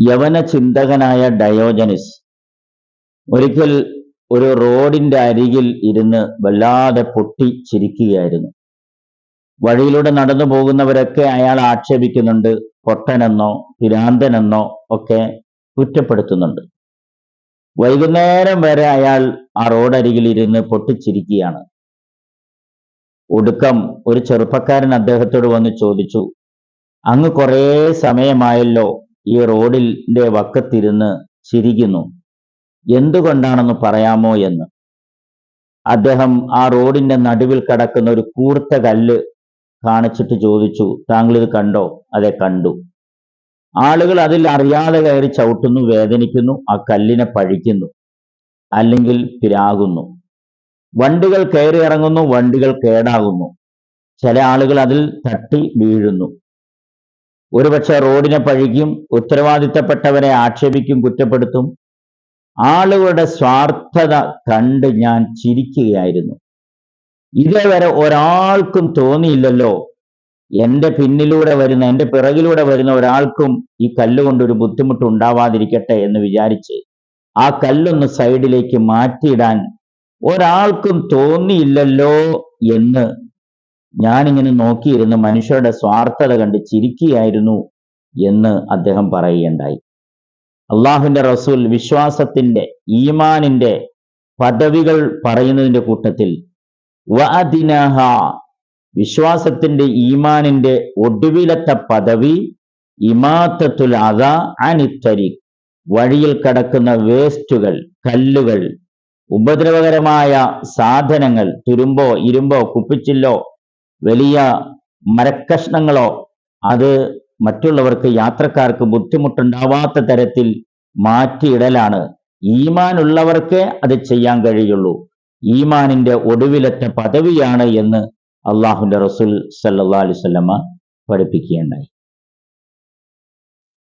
യവന ചിന്തകനായ ഡയോജനിസ് ഒരിക്കൽ ഒരു റോഡിന്റെ അരികിൽ ഇരുന്ന് വല്ലാതെ പൊട്ടിച്ചിരിക്കുകയായിരുന്നു. വഴിയിലൂടെ നടന്നു പോകുന്നവരൊക്കെ അയാൾ ആക്ഷേപിക്കുന്നുണ്ട്, പൊട്ടനെന്നോ പിരാന്തനെന്നോ ഒക്കെ കുറ്റപ്പെടുത്തുന്നുണ്ട്. വൈകുന്നേരം വരെ അയാൾ ആ റോഡരികിൽ ഇരുന്ന് പൊട്ടിച്ചിരിക്കുകയാണ്. ഒടുക്കം ഒരു ചെറുപ്പക്കാരൻ അദ്ദേഹത്തോട് വന്ന് ചോദിച്ചു, അങ്ങ് കുറേ സമയമായല്ലോ ഈ റോഡിന്റെ വക്കത്തിരുന്ന് ചിരിക്കുന്നു, എന്തുകൊണ്ടാണെന്ന് പറയാമോ എന്ന്. അദ്ദേഹം ആ റോഡിന്റെ നടുവിൽ കിടക്കുന്ന ഒരു കൂർത്ത കല്ല് കാണിച്ചിട്ട് ചോദിച്ചു, താങ്കൾ ഇത് കണ്ടോ? അതെ, കണ്ടു. ആളുകൾ അതിൽ അറിയാതെ കയറി ചവിട്ടുന്നു, വേദനിക്കുന്നു, ആ കല്ലിനെ പഴിക്കുന്നു, അല്ലെങ്കിൽ പിരാകുന്നു. വണ്ടികൾ കയറി ഇറങ്ങുന്നു, വണ്ടികൾ കേടാകുന്നു. ചില ആളുകൾ അതിൽ തട്ടി വീഴുന്നു. ഒരുപക്ഷെ റോഡിനെ പഴിക്കും, ഉത്തരവാദിത്തപ്പെട്ടവരെ ആക്ഷേപിക്കും, കുറ്റപ്പെടുത്തും. ആളുകളുടെ സ്വാർത്ഥത കണ്ട് ഞാൻ ചിരിക്കുകയായിരുന്നു. ഇതേവരെ ഒരാൾക്കും തോന്നിയില്ലല്ലോ എൻ്റെ പിന്നിലൂടെ വരുന്ന, എൻ്റെ പിറകിലൂടെ വരുന്ന ഒരാൾക്കും ഈ കല്ലുകൊണ്ടൊരു ബുദ്ധിമുട്ട് ഉണ്ടാവാതിരിക്കട്ടെ എന്ന് വിചാരിച്ച് ആ കല്ലൊന്ന് സൈഡിലേക്ക് മാറ്റിയിടാൻ ഒരാൾക്കും തോന്നിയില്ലല്ലോ എന്ന് ഞാനിങ്ങനെ നോക്കിയിരുന്ന് മനുഷ്യരുടെ സ്വാർത്ഥത കണ്ട് ചിരിക്കുകയായിരുന്നു എന്ന് അദ്ദേഹം പറയുകയുണ്ടായി. അള്ളാഹുവിന്റെ റസൂൽ വിശ്വാസത്തിന്റെ, ഈമാനിന്റെ പദവികൾ പറയുന്നതിന്റെ കൂട്ടത്തിൽ വഅദിനഹ, വിശ്വാസത്തിന്റെ ഈമാനിന്റെ ഒടുവിലത്തെ പദവി ഇമാത്തത്തുൽ അദാ അനിത്തരീഖ്, വഴിയിൽ കിടക്കുന്ന വേസ്റ്റുകൾ, കല്ലുകൾ, ഉപദ്രവകരമായ സാധനങ്ങൾ, തുരുമ്പോ ഇരുമ്പോ കുപ്പിച്ചില്ലോ വലിയ മരക്കഷ്ണങ്ങളോ, അത് മറ്റുള്ളവർക്ക്, യാത്രക്കാർക്ക് ബുദ്ധിമുട്ടുണ്ടാവാത്ത തരത്തിൽ മാറ്റിയിടലാണ്. ഈമാനുള്ളവർക്കേ അത് ചെയ്യാൻ കഴിയുള്ളൂ. ഈമാനിന്റെ ഒടുവിലത്തെ പദവിയാണ് എന്ന് അള്ളാഹുവിന്റെ റസൂൽ സല്ലല്ലാഹു അലൈഹി വസല്ലമ പഠിപ്പിക്കുകയുണ്ടായി.